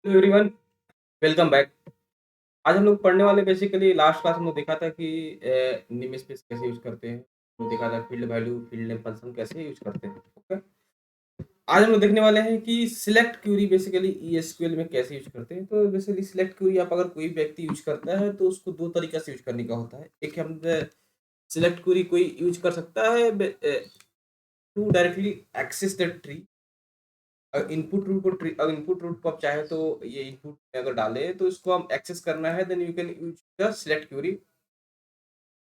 Hello everyone, welcome back. आज हम लोग पढ़ने वाले बेसिकली लास्ट क्लास में हम लोग देखा था कि नेम स्पेस कैसे यूज करते हैं। हम लोग देखा था field value field name function कैसे यूज करते हैं। ओके, आज हम लोग देखने वाले हैं कि सिलेक्ट क्यूरी बेसिकली ईएसक्यूएल में कैसे यूज करते हैं। तो बेसिकली सिलेक्ट क्यूरी आप अगर कोई व्यक्ति यूज करता है तो उसको दो तरीका से यूज करने का होता है। एक हम सिलेक्ट क्यूरी कोई यूज कर सकता है to directly access the tree. Input root को आप चाहे तो ये इनपुट में अगर डाले तो इसको हम एक्सेस करना है, then you can use the select query.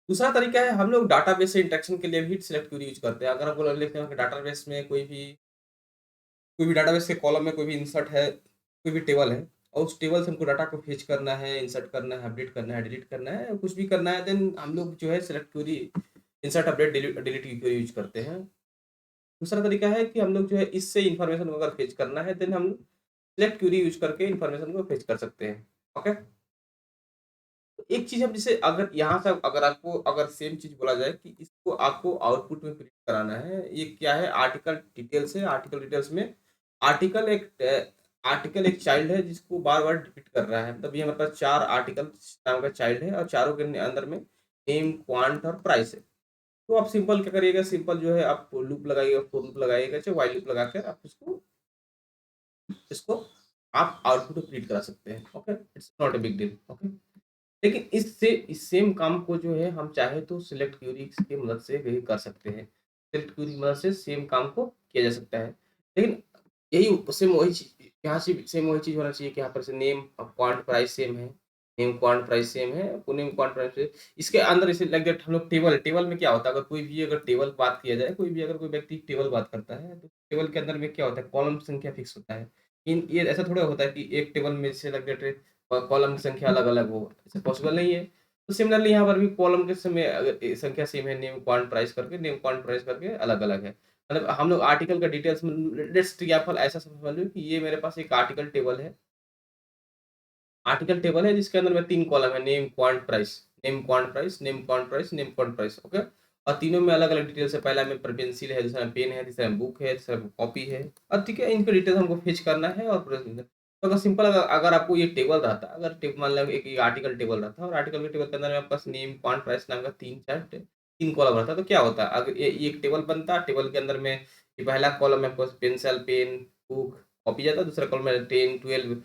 दूसरा तरीका है हम लोग डाटाबेस से इंटरेक्शन के लिए भी सिलेक्ट क्यूरी यूज करते हैं। अगर आपको लिखते हैं कि डाटाबेस में कोई भी डाटाबेस के कॉलम में कोई भी इंसर्ट है, कोई भी टेबल है और उस टेबल से हमको डाटा को फेच करना है, इंसर्ट करना है, अपडेट करना है, डिलीट करना है, कुछ भी करना है, देन हम लोग जो है select query insert update delete की क्यूरी यूज करते हैं। दूसरा तरीका है कि हम लोग जो है इससे इन्फॉर्मेशन अगर फेच करना है, देन हम सिलेक्ट क्यूरी यूज करके इन्फॉर्मेशन को फेच कर सकते हैं। ओके, एक चीज हम जैसे अगर यहाँ से अगर आपको अगर सेम चीज बोला जाए कि इसको आपको आउटपुट में प्रिंट कराना है, ये क्या है? आर्टिकल डिटेल्स है। आर्टिकल डिटेल्स में आर्टिकल एक चाइल्ड है जिसको बार बार रिपीट कर रहा है। मतलब ये हमारे पास चार आर्टिकल नाम का चाइल्ड है और चारों के अंदर में नेम, क्वांट और प्राइस है। तो आप सिंपल क्या करिएगा, सिंपल जो है आप लूप लगाइएगा, फॉर लूप लगाइएगा, चाहे व्हाइल लूप लगाकर आप इसको आप आउटपुट में प्रिंट करा सकते हैं। Okay, it's not a big deal. Okay, लेकिन इससे इस सेम काम को जो है हम चाहे तो सिलेक्ट क्यूरी की मदद से भी कर सकते हैं। सिलेक्ट क्यूरी की मदद से सेम काम को किया जा सकता है। लेकिन यही सेम वही चीज़ यहाँ से सेम वही चीज़ होना चाहिए कि यहाँ पर से नेम क्वांट प्राइस सेम है। नेम क्वांट प्राइस सेम है, नेम क्वांट प्राइस से इसके अंदर इसे लाइक दैट हम लोग टेबल में क्या होता है, अगर कोई भी अगर टेबल बात किया जाए, कोई भी अगर कोई व्यक्ति टेबल बात करता है तो टेबल के अंदर में क्या होता है, कॉलम संख्या फिक्स होता है। इन ये ऐसा थोड़ा होता है कि एक टेबल में से लाइक दैट कॉलम की संख्या अलग-अलग हो, ऐसा पॉसिबल नहीं है। तो सिमिलरली यहाँ पर भी कॉलम के समय अगर संख्या सेम है, नेम क्वांट प्राइस करके अलग-अलग है। मतलब हम लोग आर्टिकल का डिटेल्स में लेट्स एग्जांपल ऐसा समझ लो कि ये मेरे पास एक आर्टिकल टेबल है जिसके अंदर में 3 कॉलम है, name, quant price, name, quant price, name, quant price, okay? और तीनों में अलग-अलग डिटेल्स है। पहला में पेंसिल है, दूसरा में पेन है, तीसरा में बुक है, तीसरा में कॉपी है। अब ठीक है, इनके डिटेल्स हमको फेच करना है और तो अगर सिंपल अगर आपको ये टेबल रहता, अगर मान लो एक ये आर्टिकल टेबल रहता और आर्टिकल के टेबल के अंदर में आपके पास नेम, क्वांट प्राइस नाम का 3 कॉलम रहता, तो क्या होता? अगर ये एक टेबल बनता, टेबल के अंदर में ये पहला कॉलम में आपके पास पेंसिल, पेन, बुक, कॉपी जाता, दूसरा कॉलम में 10, 12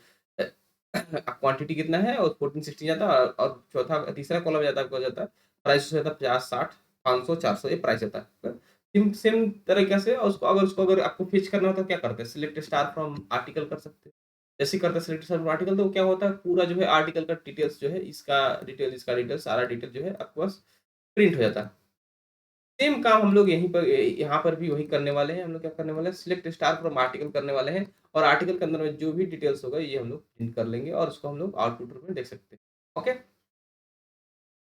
क्वांटिटी कितना है और 14, 16 जाता है और चौथा तीसरा कॉलम जाता है आपका जाता है प्राइस जाता है 50, 60, 500, 400 ये प्राइस जाता है। सेम सेम तरीके से उसको अगर आपको फेच करना हो तो क्या करते हैं? सिलेक्ट स्टार फ्रॉम आर्टिकल कर सकते हैं। जैसे ही करते हैं सिलेक्ट स्टार फ्रॉम आर्टिकल तो क्या होता है, पूरा जो है आर्टिकल का डिटेल्स जो है इसका डिटेल्स सारा डिटेल जो है आपके पास प्रिंट हो जाता है। सेम काम हम लोग यहीं पर यहाँ पर भी वही करने वाले हैं। हम लोग क्या करने वाले हैं, सिलेक्ट स्टार फ्रॉम आर्टिकल करने वाले हैं और आर्टिकल के अंदर में जो भी डिटेल्स होगा ये हम लोग प्रिंट कर लेंगे और उसको हम लोग आउटपुट रूप में देख सकते हैं। ओके,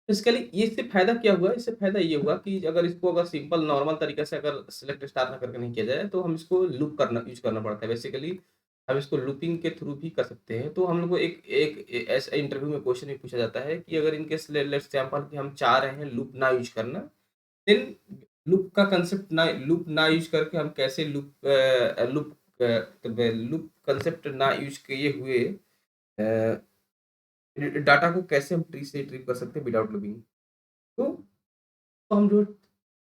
बेसिकली ये इससे फायदा क्या हुआ, इससे फायदा ये हुआ कि अगर सिंपल नॉर्मल तरीके से अगर सिलेक्ट स्टार ना करके नहीं किया जाए तो हम इसको लूप करना यूज करना पड़ता है। बेसिकली हम इसको लूपिंग के थ्रू भी कर सकते हैं। तो हम लोग को एक एक ऐसा इंटरव्यू में क्वेश्चन भी पूछा जाता है कि अगर इनकेस लेट्स एग्जांपल कि हम चाह रहे हैं लूप ना यूज करना, देन लूप ना यूज करके हम कैसे लूप कंसेप्ट ना यूज किए हुए डाटा को कैसे हम ट्री से रिट्रीव कर सकते हैं विदाउट लूपिंग। तो हम जो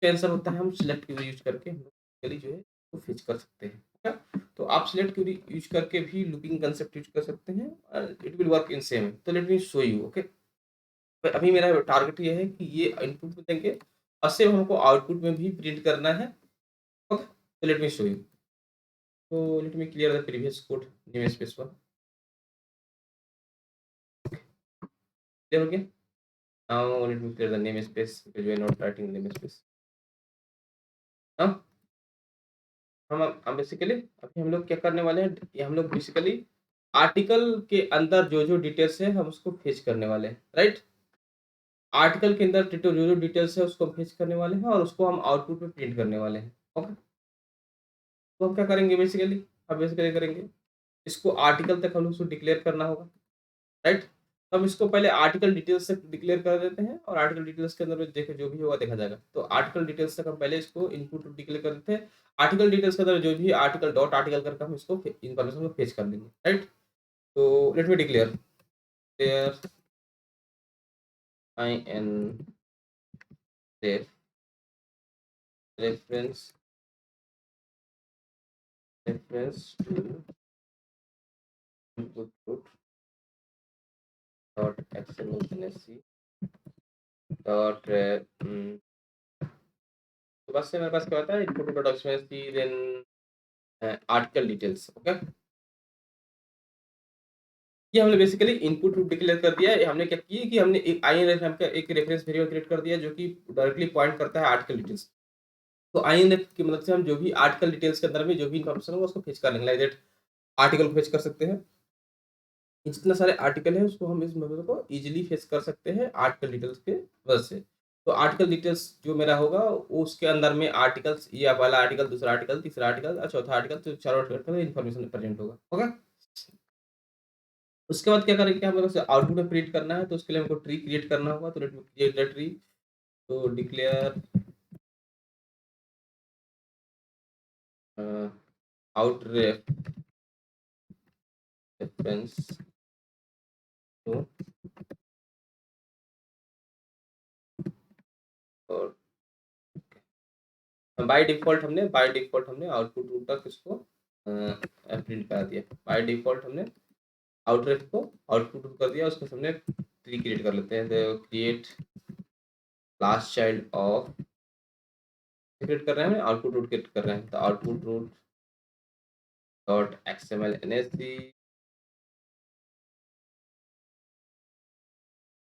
आंसर होता है हम सिलेक्ट क्वेरी यूज करके हम लोग क्वेरी जो है वो फेच कर सकते हैं। ठीक है? तो आप सिलेक्ट क्वेरी यूज करके भी लूपिंग कंसेप्ट यूज कर सकते हैं और it will work in same. तो let me show you. Okay, तो अभी मेरा टारगेट ये है कि ये इनपुट में देंगे और सेम हमको आउटपुट में भी प्रिंट करना है। Okay, so let me show you. So let me clear the previous code namespace one. Clear हो गया? Now let me clear the namespace because we are not writing namespace. हाँ, हम basically अभी हम लोग क्या करने वाले हैं, ये हम लोग बेसिकली आर्टिकल के अंदर जो जो डिटेल्स है हम उसको फेच करने वाले हैं, राइट? आर्टिकल के अंदर जो जो डिटेल्स है उसको हम फेच करने वाले हैं और उसको हम आउटपुट में प्रिंट करने वाले हैं। ओके, तो हम क्या करेंगे बेसिकली, हम बेसिकली करेंगे इसको आर्टिकल तक हम लोग उसको डिक्लेयर करना होगा, राइट? तो हम इसको पहले आर्टिकल डिटेल्स तक डिक्लेयर कर देते हैं और आर्टिकल डिटेल्स के अंदर में देखे जो भी होगा देखा जाएगा। तो आर्टिकल डिटेल्स तक हम पहले इसको इनपुट डिक्लेयर कर देते हैं। आर्टिकल डिटेल्स के अंदर जो भी आर्टिकल डॉट आर्टिकल करके हम इसको इन्फॉर्मेशन को फेच कर देंगे, राइट? तो let me declare there I an ref reference reference to input root dot xml nsc dot तो बस से मेरे पास क्या होता है input dot xml then article details okay. ये हमने बेसिकली इनपुट रूट डिक्लेयर कर दिया है। हमने क्या किया कि हमने एक आईएनएफ नाम का एक रेफरेंस वेरिएबल क्रिएट कर दिया जो कि डायरेक्टली पॉइंट करता है आर्टिकल डिटेल्स। तो आईएनएफ की मदद से हम जो भी आर्टिकल डिटेल्स के अंदर में जो भी इन्फॉर्मेशन होगा उसको फेच कर लेंगे। लाइक दैट आर्टिकल को फेच कर सकते हैं। जितने सारे आर्टिकल है उसको हम इस मेथड को इजीली फेच कर सकते हैं आर्टिकल डिटेल्स के वजह से। तो आर्टिकल डिटेल्स जो मेरा होगा वो उसके अंदर में आर्टिकल्स या पहला आर्टिकल, दूसरा आर्टिकल, तीसरा आर्टिकल और चौथा आर्टिकल, तो चारों आर्टिकल में इन्फॉर्मेशन प्रेजेंट होगा। ओके। उसके बाद क्या करेंगे, हमें बस आउटपुट में प्रिंट करना है तो उसके लिए हमको ट्री क्रिएट करना होगा। तो let me create the tree. तो डिक्लेयर आउटरेफ रेफरेंस टू और बाय डिफ़ॉल्ट हमने आउटपुट रूट तक इसको प्रिंट करा दिया। बाय डिफ़ॉल्ट हमने आउटरेफ को आउटपुट रूट कर दिया। उसको हमने ट्री क्रिएट कर लेते हैं। तो create last child of create कर रहे हैं, आउटपुट रूट क्रिएट कर रहे हैं। तो output root dot XML NSC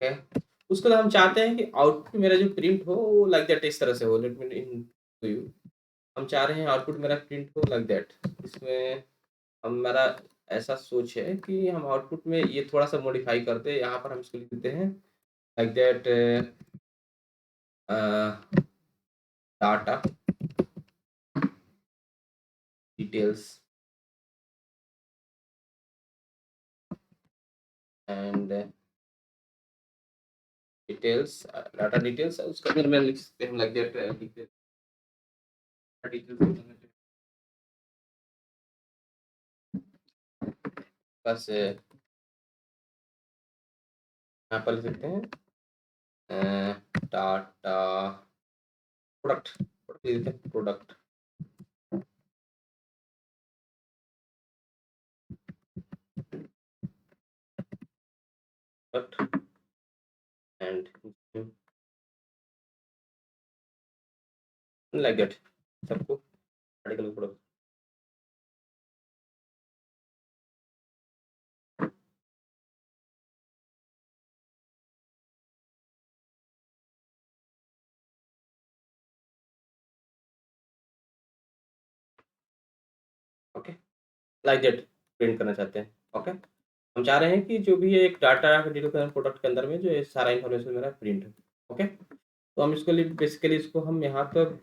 है। उसको हम चाहते हैं कि आउटपुट मेरा जो प्रिंट हो वो लाइक दैट इस तरह से हो। Let me in to you. हम चाह रहे हैं आउटपुट मेरा प्रिंट हो लाइक दैट। इसमें हमारा ऐसा सोच है कि हम आउटपुट में ये थोड़ा-सा मॉडिफ़ाई करते हैं। यहाँ पर हम इसको लिख देते हैं like that data details and data details उसका फिर मैं लिख सकते हैं लाइक दैट डिटेल्स बस यहाँ पर लिख सकते हैं डाटा प्रोडक्ट प्रोडक्ट लिख देते हैं product product and like that सबको article product. Okay like that print करना चाहते हैं। ओके। हम चाह रहे हैं कि जो भी ये एक डाटा डिटेल प्रोडक्ट के अंदर में जो ये सारा इन्फॉर्मेशन मेरा प्रिंट है। ओके। तो हम इसको लिए बेसिकली इसको हम यहाँ तक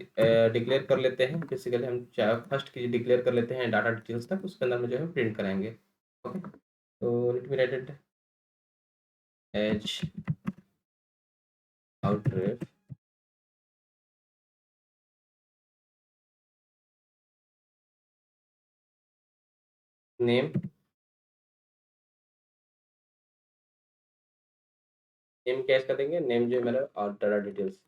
डिक्लेयर कर लेते हैं। बेसिकली हम फर्स्ट की डिक्लेयर कर लेते हैं डाटा डिटेल्स तक, उसके अंदर में जो है प्रिंट कराएंगे। ओके। तो let me write it as outref name name क्या इसका देंगे, नेम जो है मेरा और डाटा डिटेल्स।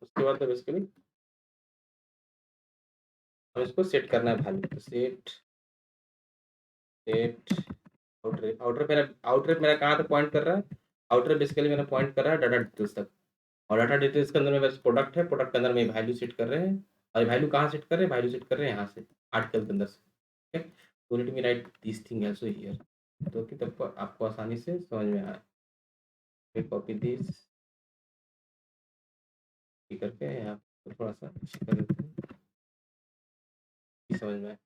उसके बाद तो बेसिकली हम इसको सेट करना है वैल्यू। तो सेट सेट आउटरेफ मेरा कहाँ तक पॉइंट कर रहा है। आउटरेफ बेसिकली मेरा पॉइंट कर रहा है डाटा डिटेल्स तक। और डाटा डिटेल्स के अंदर में बस प्रोडक्ट है, प्रोडक्ट के अंदर में वैल्यू सेट कर रहे हैं। और वैल्यू कहाँ सेट कर रहे हैं, वैल्यू सेट कर रहे हैं यहाँ से आर्टिकल के अंदर से। ठीक है। तो let me right this thing also here तो कि तब आपको आसानी से समझ में आए। कॉपी दिस करके यहाँ पे थोड़ा सा कर देते हैं कि समझ में आए।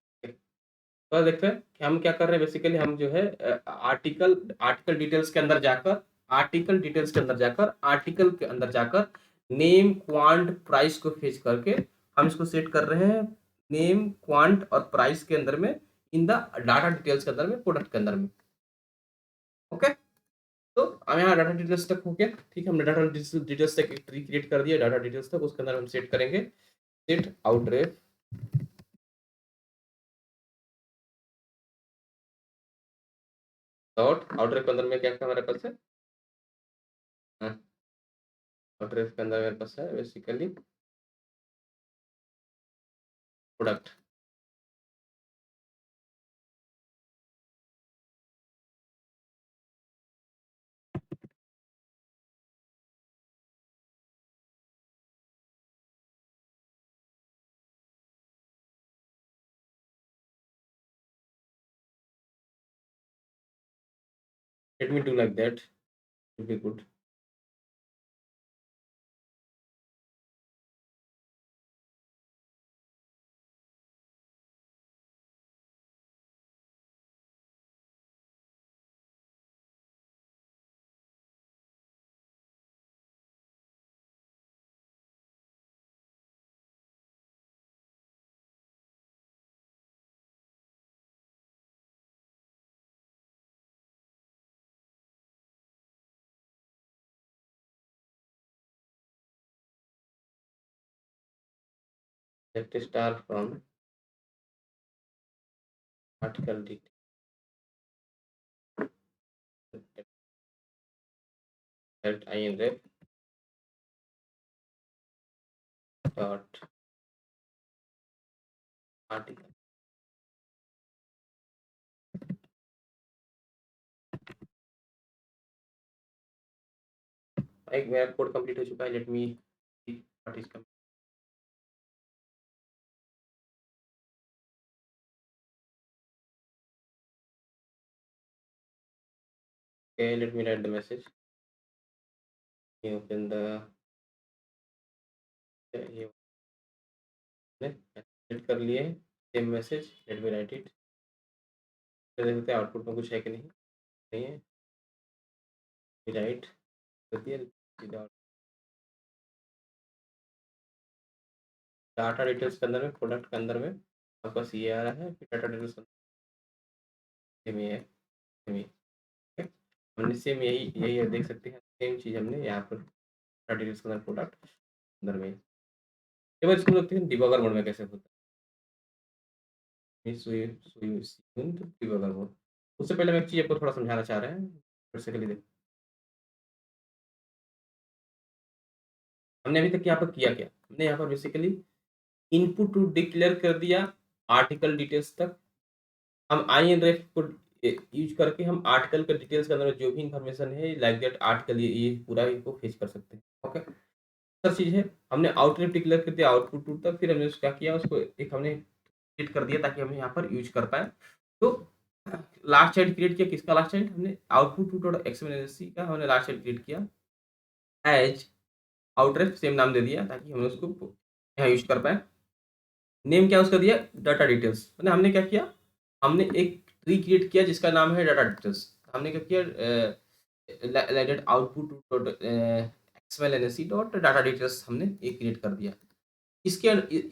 तो देखते हैं कि हम क्या कर रहे हैं। बेसिकली हम जो है आर्टिकल आर्टिकल डिटेल्स के अंदर जाकर आर्टिकल के अंदर जाकर नेम क्वांट प्राइस को फेच करके हम इसको सेट कर रहे हैं नेम क्वांट और प्राइस के अंदर में इन द डाटा डिटेल्स के अंदर में प्रोडक्ट के अंदर में। ओके। तो हम यहाँ डाटा डिटेल्स तक हो गया। ठीक है। हमने डाटा डिटेल्स तक एक ट्री क्रिएट कर दिया। डाटा डिटेल्स तक उसके अंदर हम सेट करेंगे सेट आउटरेफ डॉट आउटरेफ के अंदर में क्या-क्या हमारे पास है? हाँ, आउटरेफ के अंदर मेरे पास है basically product. Let me do like that, will be good. Left star from article detail inref dot article. एक मेरा कोड कंप्लीट हो चुका है, let me see what is coming. Okay, late me right the message. ये open the ये edit कर लिए same message, late me write it. फिर देखते हैं आउटपुट में कुछ है कि नहीं। नहीं है, राइट कर दिया सीधा। डाटा डिटेल्स के अंदर में, प्रोडक्ट के अंदर में आपके पास ये आ रहा है, फिर डाटा डिटेल्स सेम ये है, सेम ये है। हमने सेम यही यही है, देख सकते हैं सेम चीज़ हमने यहाँ पर डाटा डिटेल्स के अंदर प्रोडक्ट अंदर में। एक बार इसको देखते हैं डिबगर मोड में कैसे होता है। Debugger mode. उससे पहले हम एक चीज़ आपको थोड़ा समझाना चाह रहे हैं, फिर से देख। हमने अभी तक यहाँ पर किया क्या? हमने यहाँ पर बेसिकली इनपुट टू डिक्लेयर कर दिया आर्टिकल डिटेल्स तक। हम आईएनरेफ को यूज़ करके हम आर्टिकल के डिटेल्स के अंदर जो भी इन्फॉर्मेशन है लाइक दैट आर्टिकल ये पूरा इसको फेच कर सकते हैं। ओके, दूसरा चीज़ है हमने आउटरेफ डिक्लेयर कर दिया आउटपुट टू तक, फिर हमने क्या किया उसको एक हमने क्रिएट कर दिया ताकि हम यहाँ पर यूज़ कर पाएँ। तो लास्ट चाइल्ड क्रिएट किया, किसका लास्ट चाइल्ड? हमने आउटपुट टू डॉट एक्सएमएल का हमने लास्ट चाइल्ड क्रिएट किया एज आउटरेफ, सेम नाम दे दिया ताकि हम उसको यहाँ यूज़ कर पाएँ। नेम क्या उसका दिया? Data details. मतलब हमने क्या किया? हमने एक ट्री क्रिएट किया जिसका नाम है डाटा डिटेल्स। हमने क्या किया like output dot XML NSC dot data details हमने एक क्रिएट कर दिया। इसके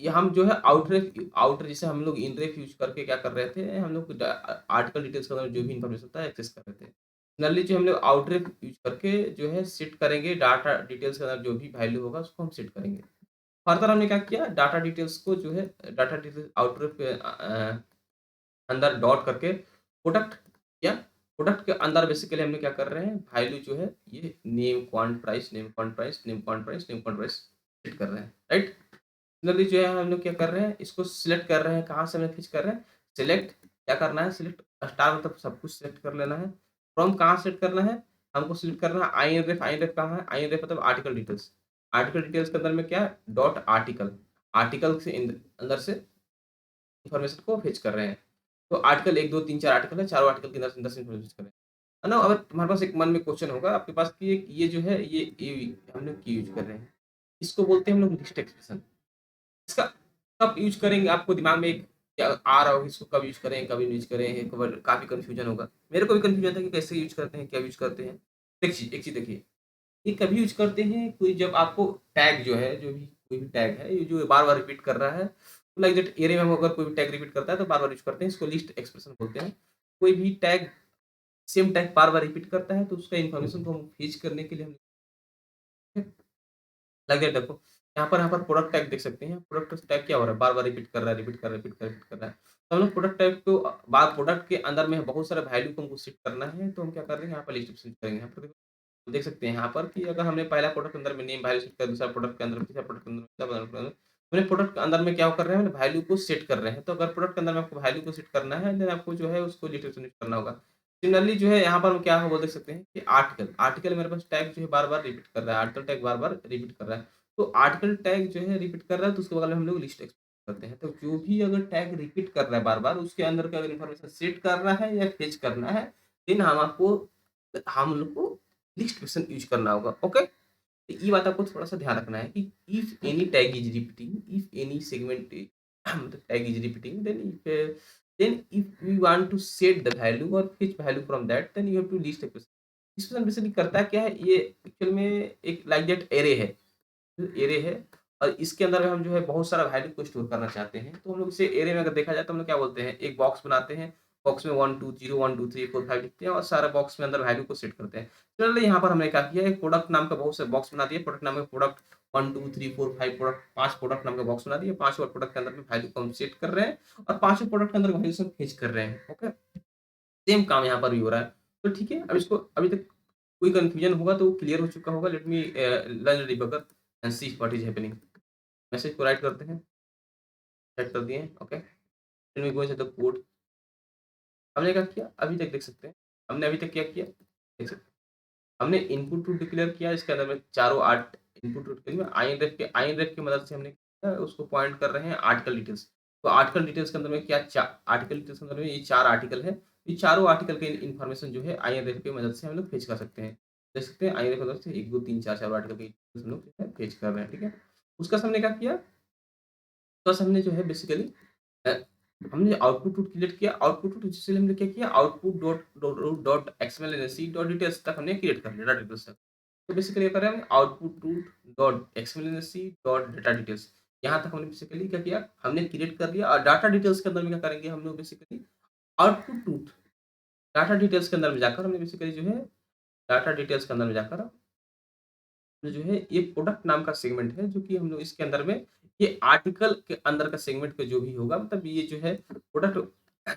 हम जो है आउटर जैसे हम लोग इनरेफ यूज़ करके क्या कर रहे थे, हम लोग आर्टिकल डिटेल्स के अंदर जो भी इन्फॉर्मेशन था एक्सेस कर रहे थे। सिमिलरली जो हम लोग आउटरेफ यूज़ करके जो है सेट करेंगे डाटा डिटेल्स के अंदर जो भी वैल्यू होगा उसको हम सेट करेंगे। फर्दर हमने क्या किया, डाटा डिटेल्स को जो है डाटा डिटेल्स आउटरेफ के अंदर डॉट करके प्रोडक्ट किया। प्रोडक्ट के अंदर बेसिकली हमने क्या कर रहे हैं, वैल्यू जो है ये name quant price, name quant price, name quant price, name quant price set कर रहे हैं, राइट? सिमिलरली जो है हम लोग क्या कर रहे हैं, इसको सिलेक्ट कर रहे हैं, कहाँ से हमें फिच कर रहे हैं, सिलेक्ट क्या करना है, सिलेक्ट स्टार मतलब सब कुछ सिलेक्ट कर लेना है। फ्रॉम कहाँ सेलेक्ट करना है, हमको सिलेक्ट करना है आईएनरेफ। आईएनरेफ कहाँ है? आईएनरेफ मतलब आर्टिकल डिटेल्स। आर्टिकल डिटेल्स के अंदर में क्या है, डॉट आर्टिकल। आर्टिकल से अंदर से इन्फॉर्मेशन को फेच कर रहे हैं। तो आर्टिकल 1, 2, 3, 4 आर्टिकल है, चारों आर्टिकल के अंदर से 10 इन्फॉर्मेशन कर रहे हैं। है ना? अगर तुम्हारे पास एक मन में क्वेश्चन होगा आपके पास कि ये जो है ये हम लोग क्यों यूज़ कर रहे हैं? इसको बोलते हैं हम लोग लिस्ट एक्सप्रेशन। इसका कब यूज़ करेंगे, आपको दिमाग में एक क्या आ रहा होगा, इसको कब यूज़ करें, कब यूज़ करें, एक बार काफ़ी कन्फ्यूजन होगा। मेरे को भी कन्फ्यूजन था कि कैसे यूज़ करते हैं, क्या यूज़ करते हैं। एक चीज़ देखिए, ये कभी यूज़ करते हैं कोई जब आपको टैग जो है, जो भी कोई भी टैग है, ये जो बार-बार रिपीट कर रहा है, लाइक दैट एरे में हम अगर कोई भी टैग रिपीट करता है तो बार-बार यूज़ करते हैं, इसको लिस्ट एक्सप्रेशन बोलते हैं। कोई भी टैग सेम टैग बार-बार रिपीट करता है तो उसका इन्फॉर्मेशन को हम फेच करने के लिए हम लाइक दैट देखो, यहाँ पर प्रोडक्ट टैग देख सकते हैं। प्रोडक्ट टैग क्या हो रहा है? बार-बार रिपीट कर रहा है, रिपीट कर रहा है, रिपीट कर रहा है, रिपीट कर रहा है। तो हम लोग प्रोडक्ट टैग को बार प्रोडक्ट के अंदर में बहुत सारा वैल्यू को हमको सेट करना है, तो हम क्या कर रहे हैं यहाँ पर लिस्ट सेट करेंगे। यहाँ पर देखो देख सकते हैं यहाँ पर कि अगर हमने पहला प्रोडक्ट के अंदर में नेम वैल्यू सेट किया, दूसरा प्रोडक्ट के अंदर में, तीसरा प्रोडक्ट के अंदर में, चौथा प्रोडक्ट के अंदर में, हमने प्रोडक्ट के अंदर में क्या कर रहे हैं? वैल्यू को सेट कर रहे हैं। तो अगर प्रोडक्ट के अंदर में आपको वैल्यू को सेट करना है, देन आपको जो है उसको लिटरेचर यूज़ करना होगा। सिमिलरली जो है यहाँ पर हम क्या है वो देख सकते हैं कि आर्टिकल, आर्टिकल मेरे पास टैग जो है बार-बार रिपीट कर रहा है, आर्टिकल टैग बार-बार रिपीट कर रहा है। तो आर्टिकल टैग जो है रिपीट कर रहा है तो उसके बगल में हम लोग लिस्ट एक्सपेक्ट करते हैं। तो जो भी अगर टैग रिपीट कर रहा है बार-बार उसके अंदर का अगर इन्फॉर्मेशन सेट करना है या फेच करना है, देन हम लोग को लिस्ट फंक्शन यूज़ करना होगा। ओके? तो ये बात आपको थोड़ा-सा ध्यान रखना है कि if any tag is repeating, if any segment मतलब tag is repeating, then if we want to set the value और fetch value from that, then you have to list expression. इस फंक्शन बेसिकली करता क्या है? ये actual में एक like that array है। एरे है और इसके अंदर हम जो है बहुत सारा वैल्यू को स्टोर करना चाहते हैं। तो हम लोग इसे एरे में अगर देखा जाए तो हम लोग क्या बोलते हैं, एक बॉक्स बनाते हैं, बॉक्स में 1 2 0 1 2 3 4 5 लिखते हैं और सारा बॉक्स में अंदर वैल्यू को सेट करते हैं। सिमिलरली यहाँ पर हमने क्या किया, एक प्रोडक्ट नाम का बहुत से बॉक्स बना दिया, प्रोडक्ट नाम का प्रोडक्ट 1 2 3 4 5 प्रोडक्ट 5 प्रोडक्ट नाम का बॉक्स बना दिया, 5 और प्रोडक्ट के अंदर में वैल्यू को हम सेट कर रहे हैं और पाँचों प्रोडक्ट के अंदर वैल्यू से फेच कर रहे हैं। ओके? सेम काम यहाँ पर भी हो रहा है। तो ठीक है, अब इसको अभी तक कोई कन्फ्यूजन होगा तो क्लियर हो चुका होगा। Let me learn debugger and see what is happening. Message को राइट करते हैं, सेट कर दिए, okay. Then we go inside the code. हमने क्या किया? अभी तक देख सकते हैं। हमने अभी तक क्या किया? देख सकते हैं। हमने इनपुट रूट डिक्लेयर किया, इसके अंदर में चारों 8 इनपुट रूट के लिए आइन रेफ की मदद से हमने किया, उसको पॉइंट कर रहे हैं आर्टिकल डिटेल्स। तो आर्टिकल डिटेल्स के अंदर में क्या चा आर्टिकल डिटेल्स के अंदर में ये 4 आर्टिकल है। ये चारों आर्टिकल के इन्फॉर्मेशन जो है आइन रेफ की मदद से हम लोग फेच कर सकते हैं। देख सकते हैं आइन रेफ की मदद से 1 2 3 4 चारों आर्टिकल के हम लोग जो है फेच कर रहे हैं, ठीक है? उसका हमने क्या किया? बस हमने जो है बेसिकली अ, हमने आउटपुट रूट क्रिएट किया, आउटपुट रूट जिससे हमने क्या किया, output dot dot dot XML and C dot details तक हमने क्रिएट कर लिया, डाटा डिटेल्स तक। तो बेसिकली क्या कर रहे हैं हम, output root dot XML and C dot data details, यहाँ तक हमने बेसिकली क्या किया, हमने क्रिएट कर लिया। और डाटा डिटेल्स के अंदर में क्या करेंगे हम लोग basically, output root data details के अंदर में जाकर हमने बेसिकली जो है डाटा डिटेल्स के अंदर में जाकर जो है ये प्रोडक्ट नाम का सेगमेंट है, जो कि हम लोग इसके अंदर में ये आर्टिकल के अंदर का सेगमेंट का जो भी होगा, मतलब ये जो है प्रोडक्ट,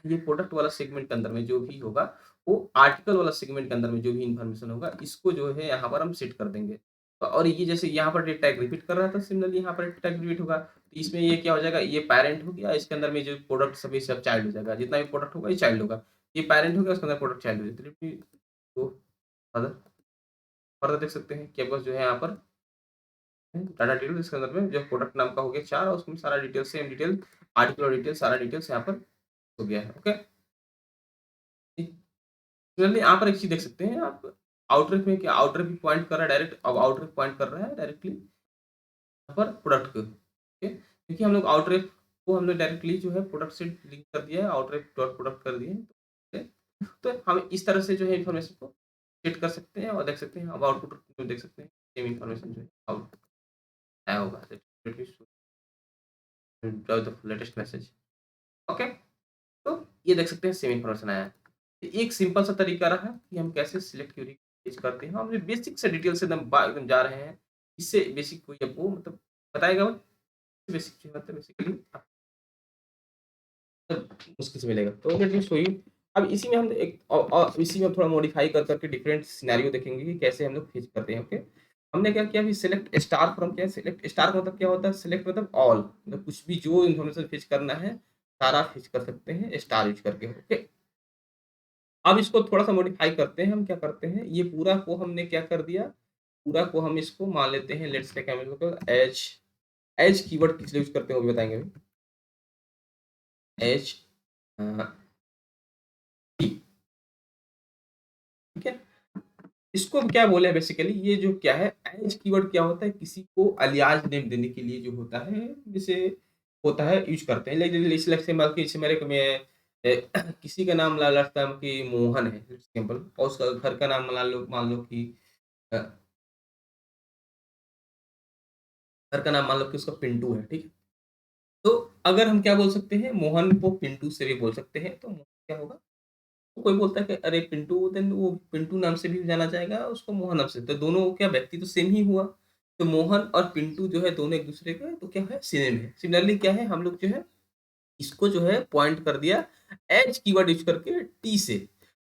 ये प्रोडक्ट वाला सेगमेंट के अंदर में जो भी होगा, वो आर्टिकल वाला सेगमेंट के अंदर में जो भी इंफॉर्मेशन होगा, इसको जो है यहाँ पर हम सेट कर देंगे। और ये जैसे यहाँ पर ये टैग रिपीट कर रहा था, सिमिलरली यहाँ पर टैग रिपीट होगा, तो इसमें ये क्या हो जाएगा, ये पेरेंट हो गया, इसके अंदर में जो प्रोडक्ट सभी सब चाइल्ड हो जाएगा, जितना भी प्रोडक्ट होगा ये चाइल्ड होगा। ये पेरेंट हो गया, उसके अंदर प्रोडक्ट चाइल्ड हो जाएगा। तो फर्दर फर्दर देख सकते हैं कि आपके पास जो है यहाँ पर डाटा डिटेल, इसके अंदर में जो प्रोडक्ट नाम का हो गया 4 और उसमें सारा डिटेल, सेम डिटेल, आर्टिकल और डिटेल, सारा डिटेल्स यहाँ पर हो गया है। ओके। सिमिलरली यहाँ पर एक चीज़ देख सकते हैं आप, आउटरेफ में क्या, आउटरेफ भी पॉइंट कर रहा है डायरेक्ट, अब आउटरेफ पॉइंट कर रहा है डायरेक्टली यहाँ पर प्रोडक्ट को। ओके, क्योंकि हम लोग आउटरेफ को हमने डायरेक्टली जो है प्रोडक्ट से लिंक कर दिया है, आउटरेफ डॉट प्रोडक्ट कर दिए हैं। तो हम इस तरह से जो है इन्फॉर्मेशन को सेट कर सकते हैं और देख सकते हैं, अब आउटपुट में देख सकते हैं सेम इन्फॉर्मेशन जो है आउट आया होगा। The latest message. ओके, तो ये देख सकते हैं सेम इन्फॉर्मेशन आया है। एक सिंपल सा तरीका रहा कि हम कैसे सिलेक्ट क्वेरी पेज करते हैं। हमने बेसिक से डिटेल से एकदम जा रहे हैं। इससे बेसिक कोई आपको मतलब बताएगा वो, बेसिक जो है मतलब बेसिकली मुश्किल से मिलेगा। तो लेट मी शो यू। अब इसी में हम एक इसी में थोड़ा मॉडिफाई कर के डिफरेंट सिनेरियो देखेंगे कि कैसे हम लोग फेच करते हैं। ओके, हमने क्या किया अभी, सिलेक्ट स्टार फ्रॉम, क्या है सिलेक्ट स्टार का मतलब क्या होता है, सिलेक्ट मतलब ऑल, मतलब कुछ भी जो इन्फॉर्मेशन फेच करना है सारा फेच कर सकते हैं स्टार यूज करके। ओके, अब इसको थोड़ा सा मॉडिफाई करते हैं। हम क्या करते हैं, ये पूरा को हमने क्या कर दिया, पूरा को हम इसको मान लेते हैं, लेट्स से क्या एज, एज कीवर्ड किस लिए यूज करते हैं वो भी बताएंगे अभी। एज ठीक है, इसको हम क्या बोले हैं बेसिकली, ये जो क्या है एज कीवर्ड क्या होता है, किसी को अलियास नेम देने के लिए जो होता है, जैसे होता है यूज करते हैं। लाइक से जैसे मेरे को मैं किसी का नाम ला लेता हूँ कि मोहन है सिंपल, और उसका घर का नाम मान लो कि अ, घर का नाम मान लो कि उसका पिंटू है, ठीक है। तो अगर हम क्या बोल सकते हैं, मोहन को पिंटू से भी बोल सकते हैं, तो मोहन क्या होगा, तो कोई बोलता है कि अरे पिंटू, देन वो पिंटू नाम से भी जाना जाएगा, उसको मोहन नाम से, तो दोनों क्या व्यक्ति तो सेम ही हुआ। तो मोहन और पिंटू जो है दोनों एक दूसरे के तो क्या है सिनोनिम है। सिमिलरली क्या है हम लोग जो है इसको जो है पॉइंट कर दिया एज कीवर्ड यूज़ करके टी से।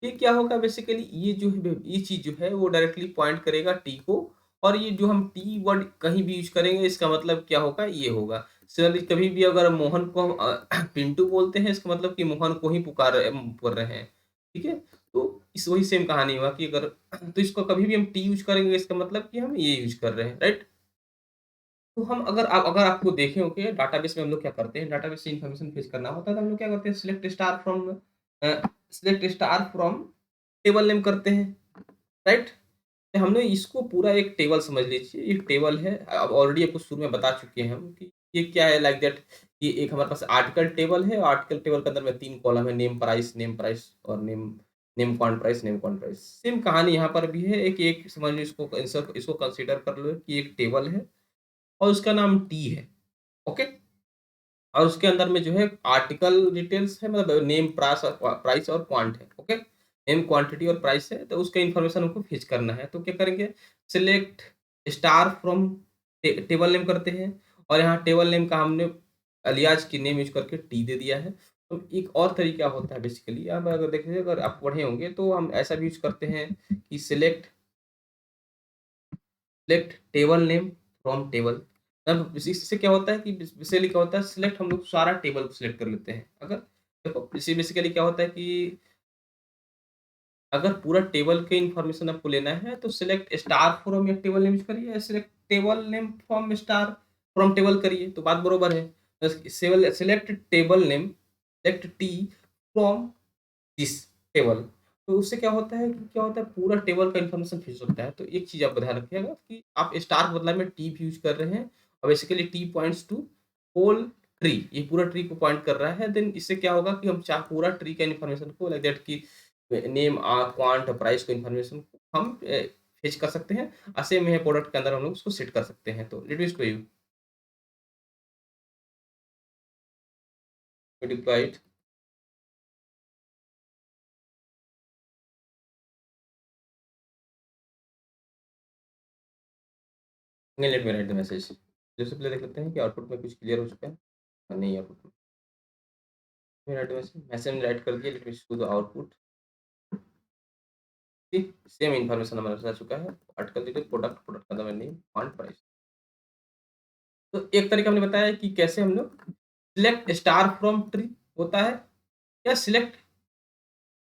ये क्या होगा बेसिकली ये जो है ये चीज़ जो है वो डायरेक्टली पॉइंट करेगा टी को और ये जो हम टी वर्ड कहीं भी यूज़ करेंगे इसका मतलब क्या होगा ये होगा। सिमिलरली कभी भी अगर मोहन को हम पिंटू बोलते हैं इसका मतलब कि मोहन को ही पुकार रहे हैं। ठीक है? तो इस वही सेम कहानी हुआ कि अगर तो इसको कभी भी हम टी यूज़ करेंगे इसका मतलब कि हम ये यूज़ कर रहे हैं, राइट? तो हम अगर आपको देखें होंगे डाटाबेस में हम लोग क्या करते हैं, डाटाबेस से इन्फॉर्मेशन फेच करना होता है तो हम लोग क्या करते हैं select star from table name करते हैं, राइट? तो हमने इसको पूरा एक टेबल समझ लीजिए, एक टेबल है। अब ऑलरेडी आपको शुरू में बता चुके हैं हम कि ये क्या है लाइक दैट कि एक हमारे पास आर्टिकल टेबल है, आर्टिकल टेबल के अंदर में 3 कॉलम है नेम प्राइस और name name quant price, name quant price. Same कहानी यहाँ पर भी है, एक एक समझ लो इसको कंसीडर कर लो कि एक टेबल है और उसका नाम टी है, ओके? और उसके अंदर में जो है आर्टिकल डिटेल्स है मतलब नेम प्राइस और क्वांट है, ओके? नेम क्वांटिटी और प्राइस है तो उसका इन्फॉर्मेशन हमको फेच करना है तो क्या करेंगे select star from table name करते हैं और यहाँ टेबल नेम का हमने अलियास की नेम यूज करके टी दे दिया है। तो एक और तरीका होता है बेसिकली अब अगर देखिए अगर आप पढ़े होंगे तो हम ऐसा भी यूज करते हैं कि select table name from table. अब इससे क्या होता है कि बेसिकली क्या होता है सिलेक्ट हम लोग सारा टेबल को सिलेक्ट कर लेते हैं। अगर देखो इसे बेसिकली क्या होता है कि अगर पूरा टेबल के इन्फॉर्मेशन आपको लेना है तो सिलेक्ट स्टार फ्रॉम एक टेबल नेम करिए या select table name from star from table करिए तो बात बरोबर है। Select table name select T from this table. तो उससे क्या होता है कि क्या होता है पूरा टेबल का इन्फॉर्मेशन फिक्स होता है। तो एक चीज़ आप ध्यान रखिएगा कि आप स्टार के बदला में टी भी यूज़ कर रहे हैं और basically T points to whole tree, ये पूरा ट्री को पॉइंट कर रहा है। देन इससे क्या होगा कि हम चाह पूरा ट्री का इन्फॉर्मेशन को लाइक दैट कि नेम, क्वांट, प्राइस को इन्फॉर्मेशन को हम फेच कर सकते हैं। सेम है प्रोडक्ट के अंदर हम लोग उसको सेट कर सकते हैं। तो let me show you deploy late me right the message. सबसे पहले देख लेते हैं कि आउटपुट में कुछ क्लियर हो चुका है। नहीं आउटपुट में राइट मैसेज मैसेज राइट कर दिया late me show the output. ठीक सेम इन्फॉर्मेशन हमारे पास आ चुका है। आर्टिकल डिटेल प्रोडक्ट का नेम फॉन्ट प्राइस। तो एक तरीका हमने बताया कि कैसे हम लोग सिलेक्ट स्टार फ्रॉम ट्री होता है या सिलेक्ट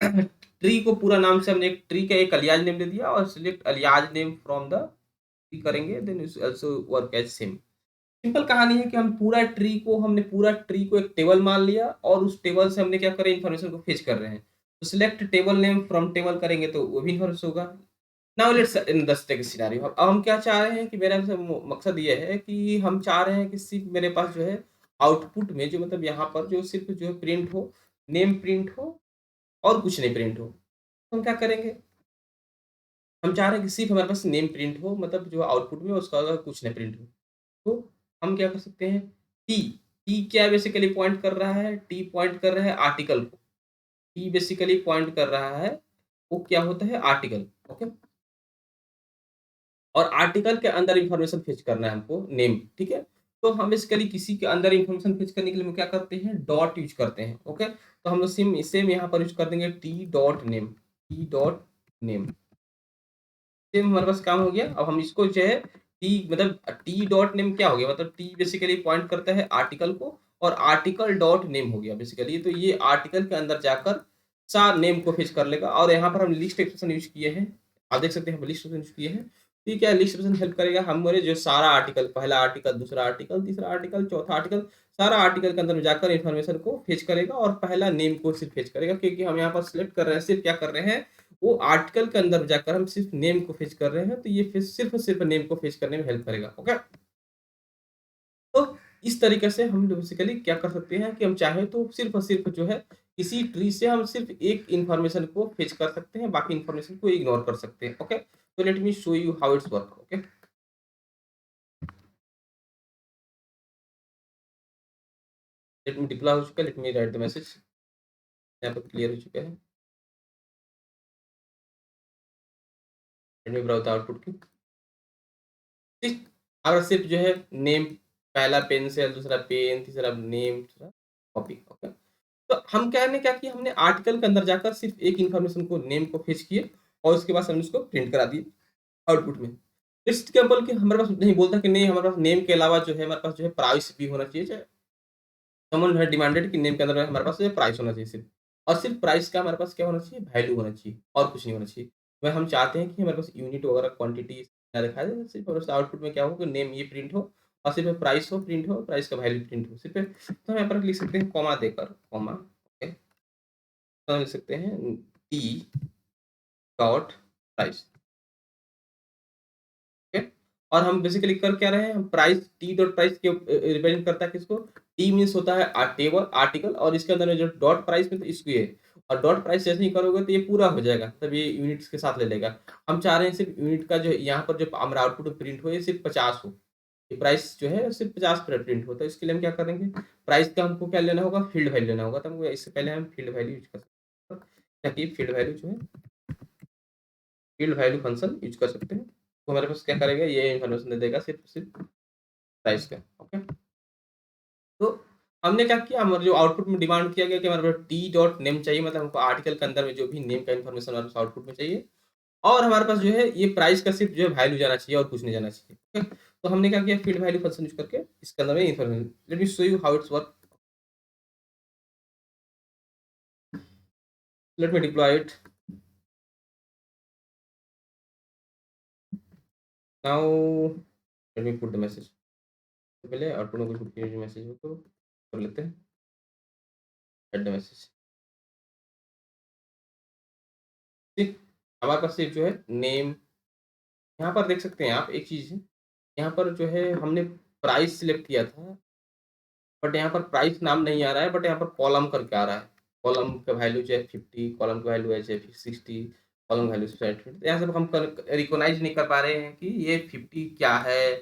ट्री को पूरा नाम से हमने एक ट्री का एक अलियास नेम दे दिया और select alias name from the tree करेंगे then it's also work as same. Simple कहानी है कि हम पूरा ट्री को एक टेबल मान लिया और उस टेबल से हमने क्या करें इन्फॉर्मेशन को फेच कर रहे हैं। तो select table name from table करेंगे तो वो भी इन्फॉर्मेशन होगा। Now let's let's take a scenario. अब हम क्या चाह रहे हैं कि मेरा मकसद ये है कि हम चाह रहे हैं कि सिर्फ मेरे पास जो है आउटपुट में जो मतलब यहाँ पर जो सिर्फ जो है प्रिंट हो, नेम प्रिंट हो और कुछ नहीं प्रिंट हो। तो हम क्या करेंगे, हम चाह रहे हैं कि सिर्फ हमारे पास नेम प्रिंट हो मतलब जो आउटपुट में उसका अगर कुछ नहीं प्रिंट हो। तो हम क्या कर सकते हैं टी, टी क्या बेसिकली पॉइंट कर रहा है, टी पॉइंट कर रहा है आर्टिकल को। टी बेसिकली पॉइंट कर रहा है वो क्या होता है आर्टिकल, ओके? और आर्टिकल के अंदर इन्फॉर्मेशन फेच करना है हमको नेम, ठीक है? तो हम बेसिकली किसी के अंदर इन्फॉर्मेशन फेच करने के लिए हम क्या करते हैं डॉट यूज़ करते हैं, ओके? तो हम लोग सेम सेम यहाँ पर यूज़ कर देंगे टी डॉट नेम। सेम हमारे पास काम हो गया। अब हम इसको जो है टी मतलब टी डॉट नेम क्या हो गया मतलब टी बेसिकली पॉइंट करता है आर्टिकल को और आर्टिकल डॉट नेम हो गया बेसिकली। तो ये आर्टिकल के अंदर जाकर सार नेम को फेच कर लेगा और यहाँ पर हम लिस्ट एक्सप्रेशन यूज़ किए हैं। आप देख सकते हैं हम लिस्ट एक्सप्रेशन यूज़ किए हैं। तो ये क्या लिस्ट एक्सप्रेशन हेल्प करेगा हमारे जो सारा आर्टिकल, पहला आर्टिकल, दूसरा आर्टिकल, तीसरा आर्टिकल, चौथा आर्टिकल, सारा आर्टिकल के अंदर में जाकर इन्फॉर्मेशन को फेच करेगा और पहला नेम को सिर्फ फेच करेगा क्योंकि हम यहाँ पर सिलेक्ट कर रहे हैं सिर्फ क्या कर रहे हैं वो आर्टिकल के अंदर जाकर हम सिर्फ नेम को फेच कर रहे हैं तो ये फिर सिर्फ और सिर्फ नेम को फेच करने में हेल्प करेगा, ओके? तो इस तरीके से हम बेसिकली क्या कर सकते हैं कि हम चाहे तो सिर्फ और सिर्फ जो है किसी ट्री से हम सिर्फ एक इन्फॉर्मेशन को फेच कर सकते हैं, बाकी इन्फॉर्मेशन को इग्नोर कर सकते हैं, ओके? तो let me show you how it's work, okay? Let me deploy हो चुका है, late me right the message. यहाँ पर क्लियर हो चुका है। Let me browse the output की। ठीक? और सिर्फ जो है नेम, पहला पेंसिल, दूसरा पेन, तीसरा नेम, तीसरा कॉपी, ओके। तो हम क्या ने क्या किया, हमने आर्टिकल के अंदर जाकर सिर्फ एक इन्फॉर्मेशन को, नेम को फेच किए और उसके बाद हमने उसको प्रिंट करा दिए आउटपुट में। इस एग्जाम्पल कि हमारे पास नहीं बोलता कि नहीं, हमारे पास नेम के अलावा जो है हमारे पास जो है प्राइस भी होना चाहिए। समवन हैड डिमांडेड कि नेम के अंदर हमारे पास प्राइस होना चाहिए सिर्फ, और सिर्फ प्राइस का हमारे पास क्या होना चाहिए, वैल्यू होना चाहिए और कुछ नहीं होना चाहिए। वह हम चाहते हैं कि हमारे पास यूनिट वगैरह क्वांटिटी ना दिखाई दे, सिर्फ और आउटपुट में क्या हो कि नेम ये प्रिंट हो और सिर्फ प्राइस हो प्रिंट हो, प्राइस का वैल्यू प्रिंट हो सिर्फ। तो हम यहाँ पर लिख सकते हैं कॉमा देकर, कॉमा, ओके। तो हम लिख सकते हैं टी डॉट प्राइस, ओके। और हम बेसिकली कर क्या रहे हैं, हम प्राइस, टी डॉट प्राइस के रिप्रेजेंट करता है किसको, टी मीन्स होता है टेबल आर्टिकल, और इसके अंदर में जो डॉट प्राइस में तो इसको ये, और डॉट प्राइस जैसे ही करोगे तो ये पूरा हो जाएगा, तब ये यूनिट्स के साथ ले लेगा। हम चाह रहे हैं सिर्फ यूनिट का जो यहाँ पर जो हमारा आउटपुट में प्रिंट हो ये सिर्फ 50 हो, ये प्राइस जो है सिर्फ 50 पर प्रिंट हो। तो इसके लिए हम क्या करेंगे, प्राइस का हमको क्या लेना होगा, फील्ड वैल्यू लेना होगा। तो हमको इससे पहले हम फील्ड वैल्यू यूज कर सकते हैं, ताकि फील्ड वैल्यू जो है, फील्ड वैल्यू फंक्शन यूज कर सकते हैं। तो हमारे पास क्या करेगा, ये इन्फॉर्मेशन दे देगा सिर्फ सिर्फ प्राइस का, ओके। तो हमने क्या किया, हमारे जो आउटपुट में डिमांड किया गया कि हमारे पास टी डॉट नेम चाहिए, मतलब हमको आर्टिकल के अंदर में जो भी नेम का इन्फॉर्मेशन हमारे पास आउटपुट में चाहिए, और हमारे पास जो है ये प्राइस का सिर्फ जो है वैल्यू जाना चाहिए और कुछ नहीं जाना चाहिए, ओके। तो हमने क्या किया, फील्ड वैल्यू फंक्शन यूज करके इसके अंदर में information, late me show you how it's work, let me deploy it now, let me put the message. पहले आउटपुट में कुछ मैसेज हो तो कर लेते हैं, एड द मैसेज। ठीक, हमारे पास सिर्फ जो है नेम, यहाँ पर देख सकते हैं आप एक चीज़ है, यहाँ पर जो है हमने प्राइस सिलेक्ट किया था, बट यहाँ पर प्राइस नाम नहीं आ रहा है, बट यहाँ पर कॉलम करके आ रहा है। कॉलम का वैल्यू जो है 50, कॉलम का वैल्यू है जो है 60, कॉलम वैल्यू 70। यहाँ से हम रिकॉग्नाइज नहीं कर पा रहे हैं कि ये 50 क्या है,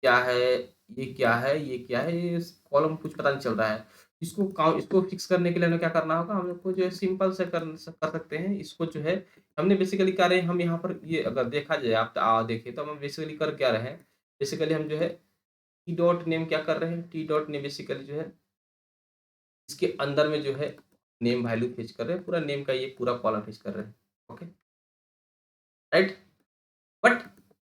क्या है, ये क्या है, ये क्या है, ये कॉलम कुछ पता नहीं चल रहा है। इसको काउंट, इसको फिक्स करने के लिए हमें क्या करना होगा, हम लोग को जो है सिंपल से कर सकते हैं इसको जो है। हमने बेसिकली क्या रहे हैं, हम यहाँ पर ये अगर देखा जाए, आप देखिए तो हम बेसिकली कर क्या रहे हैं, बेसिकली हम जो है टी डॉट नेम क्या कर रहे हैं, टी डॉट नेम बेसिकली जो है इसके अंदर में जो है नेम वैल्यू फेच कर रहे हैं, पूरा नेम का ये पूरा कॉलम फेच कर रहे हैं, ओके, राइट। बट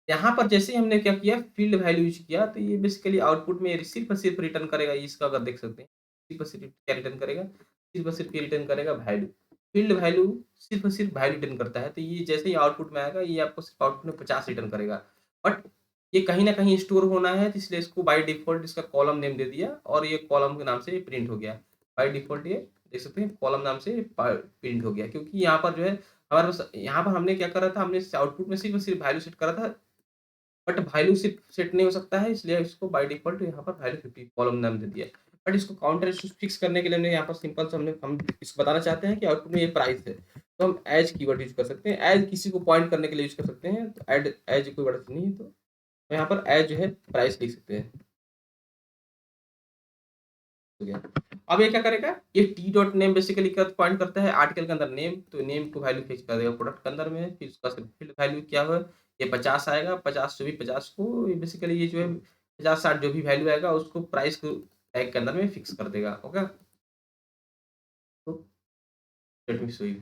यहाँ पर जैसे ही हमने क्या किया, फील्ड वैल्यू यूज़ किया, तो ये बेसिकली आउटपुट में सिर्फ़ और सिर्फ़ रिटर्न करेगा, इसका अगर देख सकते हैं, सिर्फ़ और सिर्फ़ क्या रिटर्न करेगा? सिर्फ़ और सिर्फ़ ये रिटर्न करेगा वैल्यू। फील्ड वैल्यू सिर्फ़ और सिर्फ़ वैल्यू रिटर्न करता है, तो ये जैसे ही आउटपुट में आएगा, ये आपको सिर्फ़ आउटपुट में 50 रिटर्न करेगा। बट ये कहीं न कहीं स्टोर होना है, तो इसलिए इसको बाय डिफ़ॉल्ट इसका कॉलम नेम दे दिया और ये कॉलम के नाम से प्रिंट हो गया। बाय डिफ़ॉल्ट ये देख सकते हैं कॉलम नाम से प्रिंट हो गया, क्योंकि यहाँ पर जो है हमारे पास, यहाँ पर हमने क्या करा था, हमने इस आउटपुट में सिर्फ़ और सिर्फ़ वैल्यू सेट करा था, बट वैल्यू सिर्फ सेट नहीं हो सकता है, इसलिए इसको बाय डिफ़ॉल्ट यहाँ पर वैल्यू 50 कॉलम नाम दे दिया है। बट इसको काउंटर इश्यू फिक्स करने के लिए हमने यहाँ पर सिंपल से हम इसको बताना चाहते हैं कि आउटपुट में ये प्राइस है। तो हम एज कीवर्ड यूज़ कर सकते हैं, एज किसी को पॉइंट करने के लिए यूज़ कर सकते हैं, तो एड एज कोई बड़ा चीज़ नहीं है, तो यहाँ पर एज जो है प्राइस लिख सकते हैं। हो गया। अब ये क्या करेगा, ये टी डॉट नेम बेसिकली क्या पॉइंट करता है आर्टिकल के अंदर नेम, तो नेम को वैल्यू फेच कर देगा प्रोडक्ट के अंदर में, फिर उसका फील्ड वैल्यू क्या है, ये 50 आएगा, 50 जो भी 50 को ये बेसिकली ये जो है 50-60 जो भी वैल्यू आएगा उसको प्राइस को टैग के अंदर में फिक्स कर देगा, ओके। तो let me show you,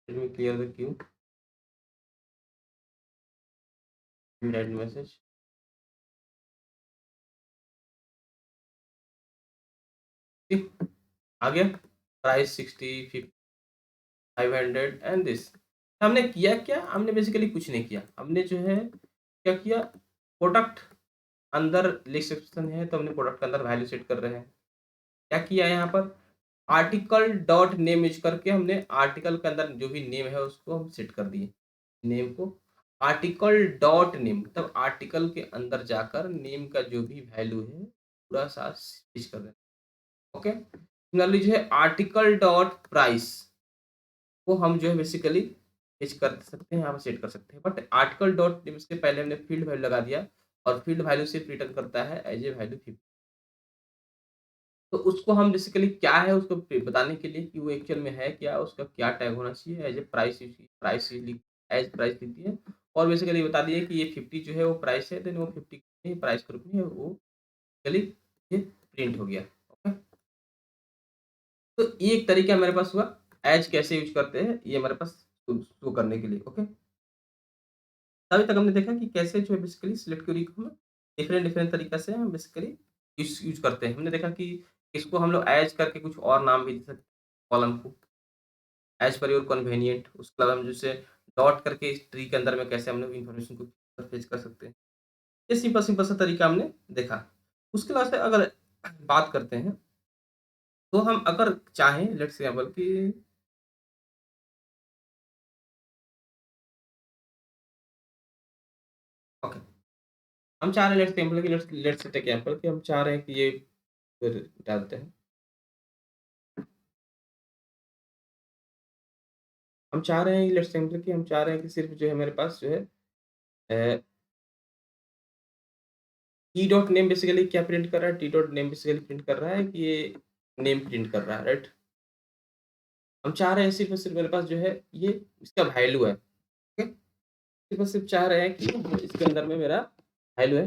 let me clear the Q, right message, ठीक आ गया, प्राइस 60, 50, 500 एंड दिस। हमने किया क्या, हमने बेसिकली कुछ नहीं किया, हमने जो है क्या किया, प्रोडक्ट अंदर लिस्ट सेक्शन है, तो हमने प्रोडक्ट के अंदर वैल्यू सेट कर रहे हैं। क्या किया है यहाँ पर, आर्टिकल डॉट नेम यूज़ करके हमने आर्टिकल के अंदर जो भी नेम है उसको हम सेट कर दिए। नेम को आर्टिकल डॉट नेम, मतलब आर्टिकल के अंदर जाकर नेम का जो भी वैल्यू है पूरा साथ फिक्स कर दें, ओके। सिमिलरली जो है आर्टिकल डॉट प्राइस को हम जो है बेसिकली फिक्स कर सकते हैं, यहाँ पे सेट कर सकते हैं। बट आर्टिकल डॉट नेम से पहले हमने फील्ड वैल्यू लगा दिया और फील्ड वैल्यू सिर्फ रिटर्न करता है एज ए वैल्यू 50। तो उसको हम बेसिकली क्या है उसको बताने के लिए कि वो एक्चुअल में है क्या, उसका क्या टैग होना चाहिए, एज़ ए प्राइस लिख एज़ प्राइस लिख दिए और बेसिकली बता दिए कि ये 50 जो है वो प्राइस है, देन वो 50 प्राइस के रूप में वो चलिए ये प्रिंट हो गया। ओके, तो ये एक तरीका मेरे पास हुआ, एज कैसे यूज़ करते हैं ये हमारे पास शो करने के लिए। ओके, अभी तक हमने देखा कि कैसे जो है बेसिकली सिलेक्ट क्वेरी को हम डिफरेंट तरीका से हम बेसिकली यूज़ करते हैं। हमने देखा कि इसको हम लोग एज करके कुछ और नाम भी दे सकते हैं कॉलम को, एज पर योर कन्वीनिएंट। उसके अलावा हम जैसे डॉट करके इस ट्री के अंदर में कैसे हम लोग इन्फॉर्मेशन को फेच कर सकते हैं। ये सिंपल सा तरीका हमने देखा। उसके अलावा से अगर बात करते हैं, तो हम अगर चाहें लेट्स एग्जाम्पल कि ओके, हम चाह रहे हैं लेट्स एग्जाम्पल कि लेट्स सेट एग्जाम्पल कि हम चाह रहे हैं कि ये फिर डालते हैं। हम चाह रहे हैं लेट्स एग्जाम्पल कि हम चाह रहे हैं कि सिर्फ़ जो है मेरे पास जो है टी डॉट नेम बेसिकली क्या प्रिंट कर रहा है? T dot name basically print कर रहा है कि ये नेम प्रिंट कर रहा है, राइट? हम चाह रहे हैं सिर्फ़ और सिर्फ़ मेरे पास जो है ये इसका वैल्यू है, ओके? सिर्फ़ और सिर्फ़ चाह रहे हैं कि इसके अंदर में मेरा वैल्यू है,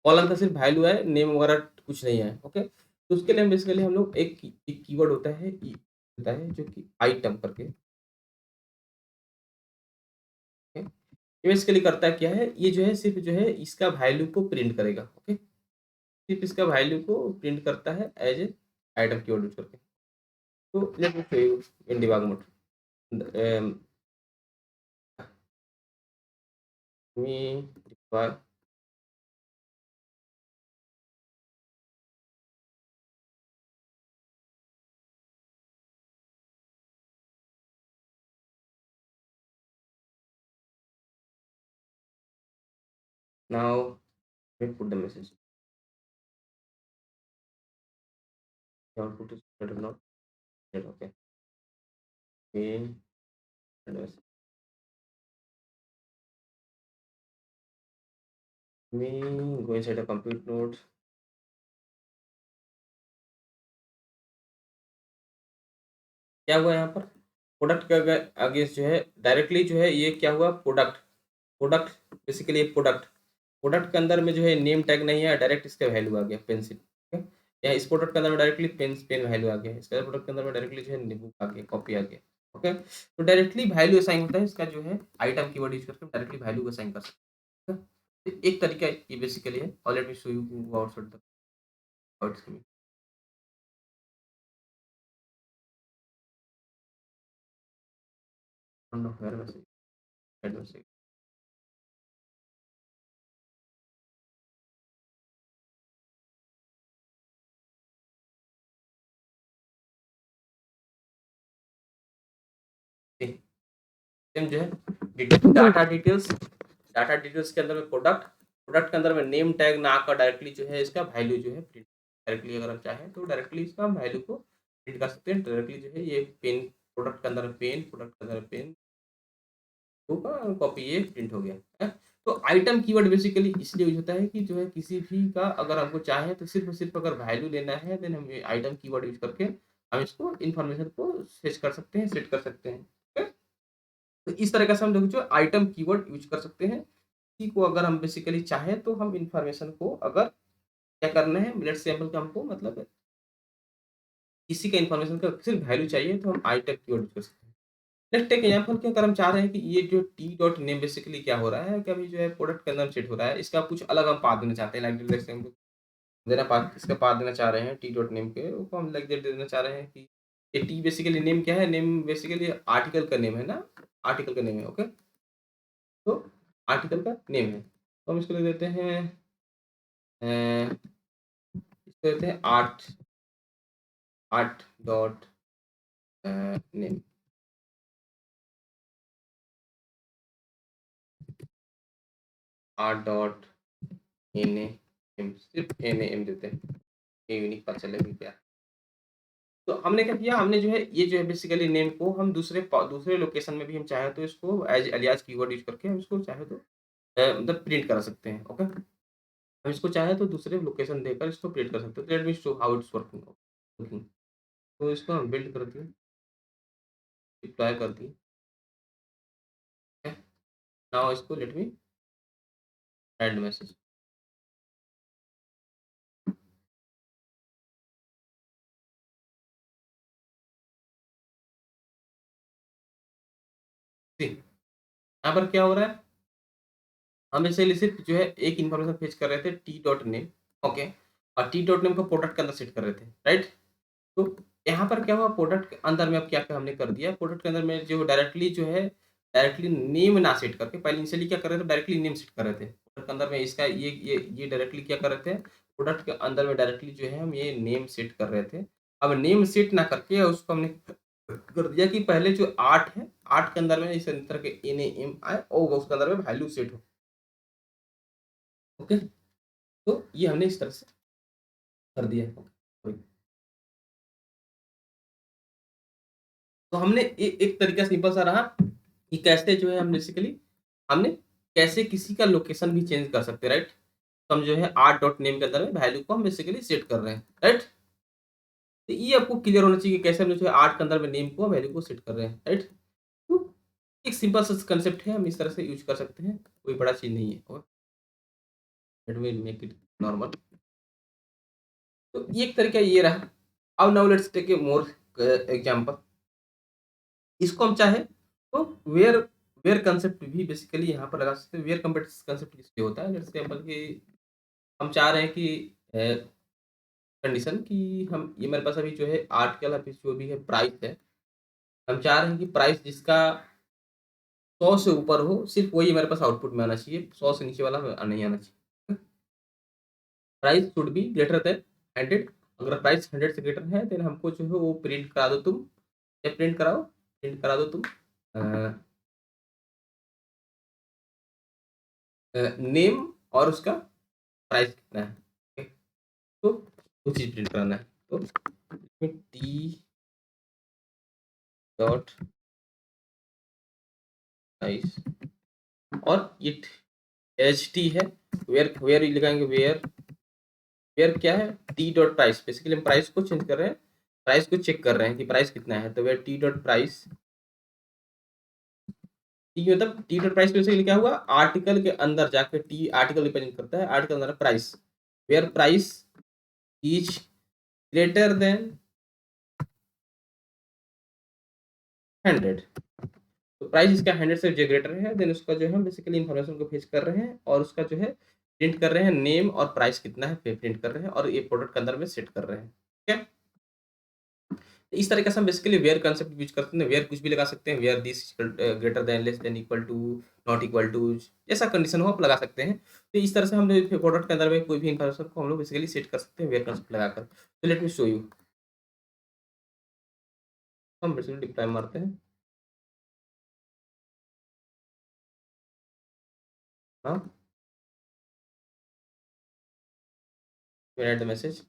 कॉलम का सिर्फ़ वैल्यू है, नेम वगैरह कुछ नहीं है, ओके? तो उसके लिए हम बेसिकली हम लोग एक कीवर्ड होता है होता है जो कि आइटम करके, ओके? ये बेसिकली करता क्या है, ये जो है सिर्फ़ जो है इसका वैल्यू को प्रिंट करेगा, ओके? सिर्फ़ इसका वैल्यू को प्रिंट करता है as a item keyword use करके। So let me show you in debug mode. Me debug now. Let me put the message. The output is better not yet. Okay. Me and me go inside a compute node. क्या हुआ यहाँ पर? Product के against जो है directly जो है ये क्या हुआ product product basically product product के अंदर में जो है नेम टैग नहीं है, डायरेक्ट इसका वैल्यू आ गया पेंसिल। ओके, या इस प्रोडक्ट के अंदर में डायरेक्टली पेन वैल्यू आ गया, इसका प्रोडक्ट के अंदर में डायरेक्टली जो है बुक आ गया, कॉपी आ गया। ओके, तो डायरेक्टली वैल्यू असाइन होता है इसका जो है आइटम कीवर्ड यूज करके डायरेक्टली वैल्यू को असाइन कर सकते हैं। तो एक तरीका ये बेसिकली है और let me show you outside the words. Where message same जो है डाटा डिटेल्स के अंदर में प्रोडक्ट प्रोडक्ट के अंदर में नेम टैग ना आकर डायरेक्टली जो है इसका वैल्यू जो है प्रिंट डायरेक्टली अगर हम चाहें तो डायरेक्टली इसका वैल्यू को प्रिंट कर सकते हैं डायरेक्टली जो है ये पेन प्रोडक्ट के अंदर में पेन प्रोडक्ट के अंदर में पेन होगा कॉपी ये प्रिंट हो गया है। तो आइटम कीवर्ड बेसिकली इसलिए यूज होता है कि जो है किसी भी का अगर हमको चाहे तो सिर्फ और सिर्फ अगर वैल्यू लेना है देन हम ये आइटम कीवर्ड यूज करके हम इसको इन्फॉर्मेशन को फेच कर सकते हैं सेट कर सकते हैं। ठीक है? तो इस तरह का से हम लोग जो आइटम कीवर्ड यूज कर सकते हैं। इसी को अगर हम बेसिकली चाहें तो हम इन्फॉर्मेशन को अगर क्या करना है मिनट सैंपल का हमको मतलब किसी का इन्फॉर्मेशन का सिर्फ वैल्यू चाहिए तो हम आइटम कीवर्ड यूज कर सकते हैं। लेट्स टेक एग्जांपल कि अगर हम चाह रहे हैं कि ये जो टी डॉट नेम बेसिकली क्या हो रहा है कि अभी जो है प्रोडक्ट के अंदर सेट हो रहा है इसका कुछ अलग हम पाथ देना चाहते हैं लाइक जैसे हम देना पाथ इसका पाथ देना चाह रहे हैं टी डॉट नेम के उसको हम लाइक दैट देना चाह रहे हैं कि ये टी बेसिकली नेम क्या है नेम बेसिकली आर्टिकल का नेम है ना आर्टिकल का नेम है ओके तो आर्टिकल का नेम है तो हम इसको लिख देते हैं इसको देते हैं art art dot name art dot N A M सिर्फ एन ए एम देते हैं ये यूनिक पता चलेगा क्या। तो हमने क्या किया हमने जो है ये जो है बेसिकली नेम को हम दूसरे लोकेशन में भी हम चाहे तो इसको एज एलियास कीवर्ड यूज करके हम इसको चाहे तो मतलब प्रिंट करा सकते हैं ओके। हम इसको चाहे तो दूसरे लोकेशन देकर इसको प्रिंट कर सकते हैं। तो let me show how it's working working. तो इसको हम बिल्ड कर दिए, डिप्लॉय कर दिए, ठीक है। नाउ इसको लेट मी ऐड मैसेज। यहाँ पर क्या हो रहा है, हम इसे सिर्फ जो है एक इन्फॉर्मेशन फेच कर रहे थे टी डॉट नेम, ओके, और टी डॉट नेम को प्रोडक्ट के अंदर सेट कर रहे थे, राइट। तो यहाँ पर क्या हुआ, प्रोडक्ट के अंदर में अब क्या-क्या हमने कर दिया, प्रोडक्ट के अंदर में जो डायरेक्टली जो है, डायरेक्टली नेम ना सेट करके पहले इनिशियली क्या कर रहे थे, डायरेक्टली नेम सेट कर रहे थे। प्रोडक्ट के अंदर में इसका ये डायरेक्टली क्या कर रहे थे, प्रोडक्ट के अंदर में डायरेक्टली जो है हम ये नेम सेट कर रहे थे। अब नेम सेट ना करके उसको हमने कर दिया कि पहले जो 8 है, 8 के अंदर में इस तरह के एनएएम आए और उसके अंदर में वैल्यू सेट हो, ओके। तो ये हमने इस तरह से कर दिया है। ओके। तो हमने एक तरीका सिंपल सा रहा कि कैसे जो है हम बेसिकली हमने कैसे किसी का लोकेशन भी चेंज कर सकते हैं, राइट। तो हम जो है आर्ट डॉट नेम के अंदर में वैल्यू को हम बेसिकली सेट कर रहे हैं, राइट। तो ये आपको क्लियर होना चाहिए कि कैसे हम जो है आर्ट के अंदर में नेम को वैल्यू को सेट कर रहे हैं, राइट। तो एक सिंपल सा कंसेप्ट है, हम इस तरह से यूज कर सकते हैं, कोई बड़ा चीज नहीं है। और let me make it normal. तो ये एक तरीका ये रहा। अब now let's take a more example. इसको हम चाहे तो वेयर वेयर कंसेप्ट भी बेसिकली यहाँ पर लगा सकते हैं। वेयर कंसेप्ट किसलिए होता है, जैसे एग्जाम्पल कि हम चाह रहे हैं कि कंडीशन कि हम ये मेरे पास अभी जो है आर्टिकल अभी जो भी है प्राइस है, हम चाह रहे हैं कि प्राइस जिसका 100 से ऊपर हो सिर्फ वही हमारे पास आउटपुट में आना चाहिए, 100 से नीचे वाला नहीं आना चाहिए। Price should be greater than 100। अगर प्राइस 100 से ग्रेटर है देन हमको जो है वो प्रिंट करा दो तुम, या प्रिंट कराओ, प्रिंट करा दो तुम नेम और उसका प्राइस कितना है, ठीक है? तो दो चीज प्रिंट कराना है। तो टी डॉट प्राइस और इट एच टी है, वेयर वेयर लगाएंगे, वेयर वेयर क्या है, टी डॉट प्राइस। बेसिकली हम प्राइस को चेंज कर रहे हैं, प्राइस को चेक कर रहे हैं कि प्राइस कितना है। तो where T dot price, T मतलब टी डॉट प्राइस बेसिकली क्या हुआ, आर्टिकल के अंदर जाकर टी आर्टिकल रिप्रेजेंट करता है, आर्टिकल अंदर price, where price is greater than 100। तो प्राइस इसका 100 से जो ग्रेटर है देन उसका जो है हम बेसिकली इन्फॉर्मेशन को फेच कर रहे हैं और उसका जो है प्रिंट कर रहे हैं, नेम और प्राइस कितना है प्रिंट कर रहे हैं और ये प्रोडक्ट के अंदर में सेट कर रहे हैं, ठीक है। तो इस तरीके से हम बेसिकली वेयर कंसेप्ट यूज करते हैं। वेयर कुछ भी लगा सकते हैं, where this greater than, less than, equal to, not equal to, जैसा कंडीशन हो आप लगा सकते हैं। तो इस तरह से हम प्रोडक्ट के अंदर में कोई भी इन्फॉर्मेशन को हम लोग बेसिकली सेट कर सकते हैं वेयर कंसेप्ट लगाकर। तो लेट मी शो यू। हम बेसिकली डिप्लॉय मारते हैं, हाँ, ऐड द मैसेज,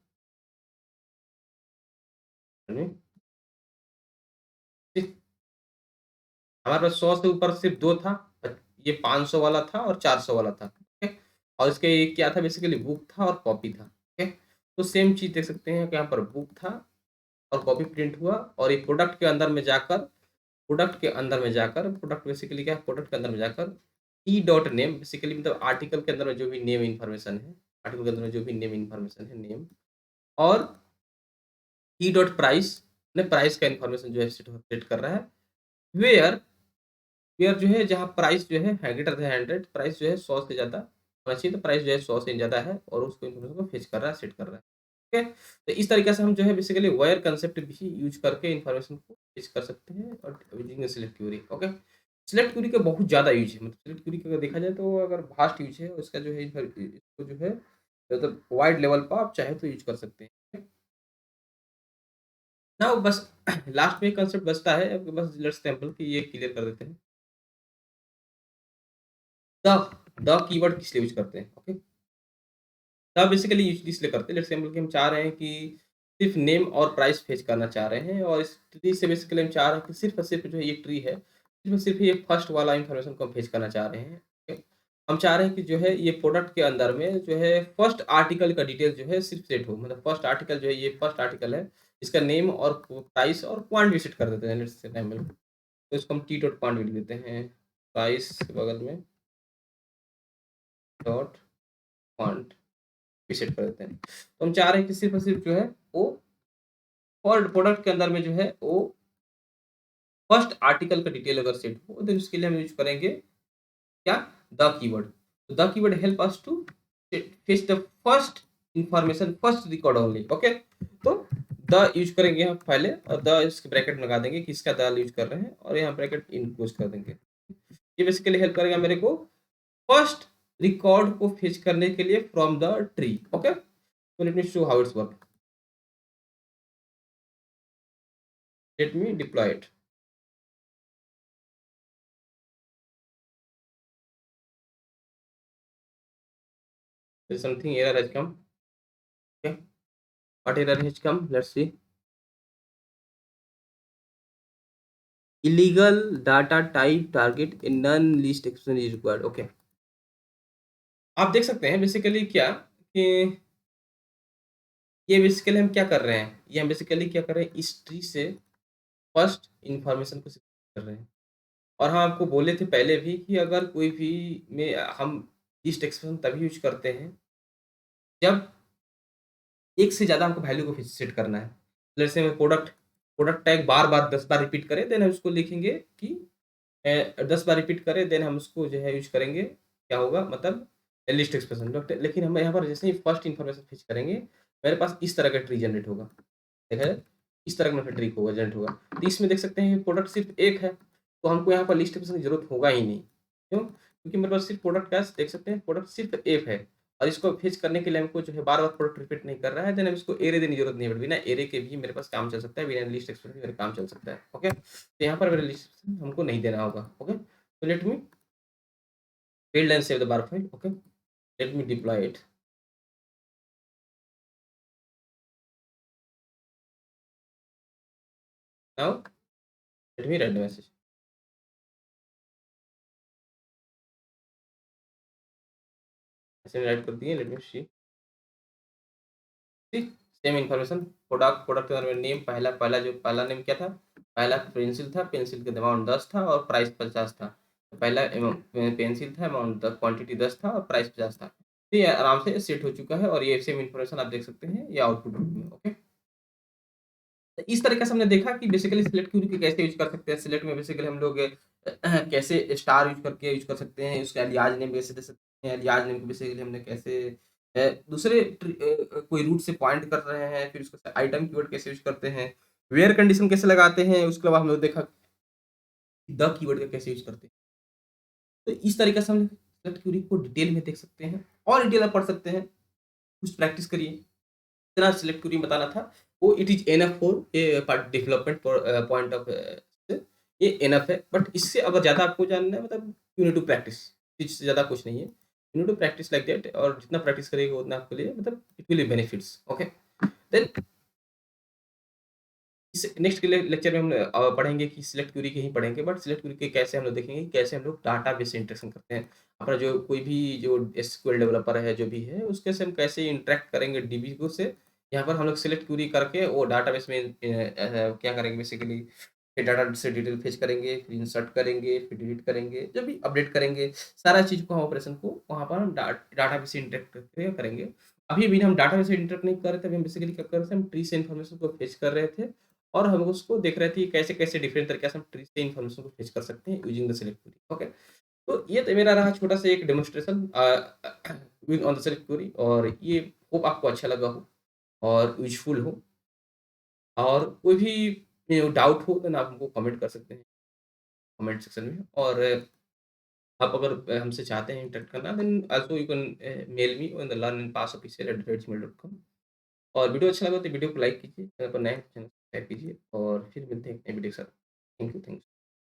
हमारे पास 100 से ऊपर सिर्फ 2 था, ये 500 वाला था और 400 वाला था, ठीक है? और इसके ये क्या था, बेसिकली बुक था और कॉपी था, ठीक है? तो सेम चीज़ देख सकते हैं कि यहाँ पर बुक था और कॉपी प्रिंट हुआ और ये प्रोडक्ट के अंदर में जाकर, प्रोडक्ट बेसिकली क्या है, प्रोडक्ट के अंदर में जाकर टी डॉट नेम, बेसिकली मतलब आर्टिकल के अंदर में जो भी नेम इन्फॉर्मेशन है, आर्टिकल के अंदर में जो भी नेम इन्फॉर्मेशन है, नेम और टी डॉट प्राइस ने प्राइस का इन्फॉर्मेशन जो है सेट कर रहा है। वेयर वेयर जो है जहाँ प्राइस जो है ग्रेटर देन 100, प्राइस जो है 100 से ज़्यादा होना चाहिए, तो प्राइस जो है 100 से ज़्यादा है और उसको इन्फॉर्मेशन को फेच कर रहा है, सेट कर रहा है। ठीक है? तो इस तरीके से हम जो है बेसिकली वायर कंसेप्ट भी यूज़ करके इन्फॉर्मेशन को फेच कर सकते हैं और using select query, okay. Select query का बहुत ज़्यादा यूज़ है, मतलब सिलेक्ट क्वेरी का अगर देखा जाए तो अगर वास्ट यूज़ है और इसका जो है इसको जो है मतलब वाइड लेवल पर आप चाहे तो यूज़ कर सकते हैं। ना बस लास्ट में एक कंसेप्ट बचता है, अब बस लेट्स सैंपल कि ये क्लियर कर देते हैं। द द कीवर्ड किस लिए यूज़ करते हैं, ओके। द बेसिकली यूज़ इसलिए करते हैं, लेट्स सैंपल कि हम चाह रहे हैं कि सिर्फ़ नेम और प्राइस फेच करना चाह रहे हैं और इस ट्री से बेसिकली हम चाह रहे हैं कि सिर्फ़ और सिर्फ़ जो ये ट्री है, सिर्फ़ और सिर्फ़ ये फर्स्ट वाला इन्फॉर्मेशन को हम फेच करना चाह रहे हैं, ठीक है। हम चाह रहे हैं कि जो है ये प्रोडक्ट के अंदर में जो है फर्स्ट आर्टिकल का डिटेल जो है सिर्फ सेट हो, मतलब फर्स्ट आर्टिकल जो है ये फर्स्ट आर्टिकल है, इसका नेम और प्राइस और क्वांट भी सेट कर देते हैं, लेट्स से टाइम तो इसको हम टी डॉट क्वांट लिख देते हैं, प्राइस के बगल में डॉट क्वांट भी सेट कर देते हैं। तो हम चाह रहे हैं कि सिर्फ और सिर्फ जो है वो और प्रोडक्ट के अंदर में जो है वो फर्स्ट आर्टिकल का डिटेल अगर सेट हो तो उसके लिए हम यूज करेंगे क्या, द कीवर्ड। तो the keyword help us to fetch the first information first record only. Okay, तो द यूज करेंगे हम पहले और द इसके ब्रैकेट लगा देंगे किसका द यूज कर रहे हैं और यहाँ ब्रैकेट इनक्लूज कर देंगे। ये बेसिकली हेल्प करेगा मेरे को फर्स्ट रिकॉर्ड को फेच करने के लिए from the tree. Okay, so let me show how it's work. Let me deploy it. There's something error has come. Okay, what error has come? Let's see. Illegal data type target in none list expression is required. Okay, आप देख सकते हैं basically क्या कि ये basically हम क्या कर रहे हैं, ये हम बेसिकली क्या कर रहे हैं, इस ट्री से फर्स्ट इंफॉर्मेशन को select कर रहे हैं। और हाँ, आपको बोले थे पहले भी कि अगर कोई भी में हम लिस्ट एक्सप्रेशन तभी यूज करते हैं जब एक से ज़्यादा हमको वैल्यू को सेट करना है। जैसे में प्रोडक्ट प्रोडक्ट टैग बार-बार 10 बार रिपीट करें, देन हम उसको लिखेंगे कि 10 बार रिपीट करें, देन हम उसको जो है यूज़ करेंगे, क्या होगा मतलब लिस्ट एक्सप्रेशन। बट लेकिन हम यहाँ पर जैसे ही फर्स्ट इन्फॉर्मेशन फेच करेंगे, मेरे पास इस तरह का ट्री जनरेट होगा। देखा जाए, इस तरह का मेरा ट्री होगा जनरेट होगा। तो इसमें देख सकते हैं प्रोडक्ट सिर्फ एक है, तो हमको यहाँ पर लिस्ट एक्सप्रेशन की ज़रूरत होगा ही नहीं। क्यों? क्योंकि मेरे पास सिर्फ प्रोडक्ट का देख सकते हैं प्रोडक्ट सिर्फ एक है और इसको फेच करने के लिए हमको जो है बार-बार प्रोडक्ट रिपीट नहीं कर रहा है, देन हम इसको एरे देने की ज़रूरत नहीं है। बिना एरे के भी मेरे पास काम चल सकता है, बिना लिस्ट एक्सप्रेशन के मेरा काम चल सकता है। ओके? तो यहाँ पर मेरा लिस्ट एक्सप्रेशन हमको नहीं देना होगा। Okay? So let me build and save the bar file. Okay, let me deploy it. Now let me write the message. ऐसे राइट कर दिए, लेट मी सी। सेम इन्फॉर्मेशन, प्रोडक्ट के बारे में नेम, पहला पहला जो पहला नेम क्या था, पहला पेंसिल था, पेंसिल का अमाउंट 10 था और प्राइस 50 था। तो पहला पेंसिल था, अमाउंट क्वांटिटी 10 था और प्राइस 50 था। तो ये आराम से सेट हो चुका है और ये सेम इन्फॉर्मेशन आप देख सकते हैं ये आउटपुट में। ओके, तो इस तरीके से हमने देखा कि बेसिकली सिलेक्ट क्यूरी को कैसे यूज़ कर सकते हैं। सिलेक्ट में बेसिकली हम लोग कैसे स्टार यूज़ करके यूज़ कर सकते हैं, उसका एलियास नेम कैसे दे सकते हैं, एलियास नेम को बेसिकली हमने कैसे दूसरे कोई रूट से पॉइंट कर रहे हैं, फिर उसको आइटम कीवर्ड कैसे यूज़ करते हैं, वेयर कंडीशन कैसे लगाते हैं, उसके अलावा हम लोग देखा द कीवर्ड का कैसे यूज़ करते हैं। तो इस तरीके से हम सिलेक्ट क्यूरी को डिटेल में देख सकते हैं और डिटेल में पढ़ सकते हैं। कुछ प्रैक्टिस करिए। इतना सिलेक्ट क्यूरी बताना था, वो it is enough for a part development point of ये इनफ है। बट इससे अगर ज़्यादा आपको जानना है मतलब यू नीड टू प्रैक्टिस, इससे ज़्यादा कुछ नहीं है। You need to practice like that और जितना प्रैक्टिस करेगा उतना आपके लिए मतलब it will be benefits. Okay, then इस नेक्स्ट के लेक्चर में हम पढ़ेंगे कि सिलेक्ट क्यूरी के ही पढ़ेंगे, बट सिलेक्ट क्यूरी के कैसे हम लोग देखेंगे कैसे हम लोग डाटाबेस से इंटरेक्शन करते हैं। अपना जो कोई भी जो एसक्यूएल डेवलपर है जो भी है उसके से हम कैसे इंटरेक्ट करेंगे डीबी को से। यहाँ पर हम लोग सिलेक्ट क्यूरी करके वो डाटाबेस में क्या करेंगे बेसिकली, फिर डाटा से डिटेल फेच करेंगे, फिर इंसर्ट करेंगे, फिर डिलीट करेंगे, जब भी अपडेट करेंगे सारा चीज़ को हम ऑपरेशन को वहाँ पर हम डाटाबेस से इंटरेक्ट करके करेंगे। अभी भी हम डाटाबेस से इंटरेक्ट नहीं कर रहे थे, अभी हम बेसिकली क्या कर रहे थे, हम ट्री से इन्फॉर्मेशन को फेच कर रहे थे और हम उसको देख रहे थे कैसे-कैसे डिफरेंट तरीके से हम ट्री से इन्फॉर्मेशन को फेच कर सकते हैं using the select query. Okay, तो ये तो मेरा रहा छोटा सा एक demonstration with on the select query और ये होप आपको अच्छा लगा हो और यूज़फुल हो। और कोई भी डाउट हो तो आप हमको कमेंट कर सकते हैं कमेंट सेक्शन में। और आप अगर हमसे चाहते हैं इंटरेक्ट करना then also you can mail me on the learnandpassofficial@gmail.com। और वीडियो अच्छा लगा तो वीडियो को लाइक कीजिए, चैनल पर नए हैं तो चैनल सब्सक्राइब कीजिए और फिर मिलते हैं एक नए वीडियो के साथ। Thank you.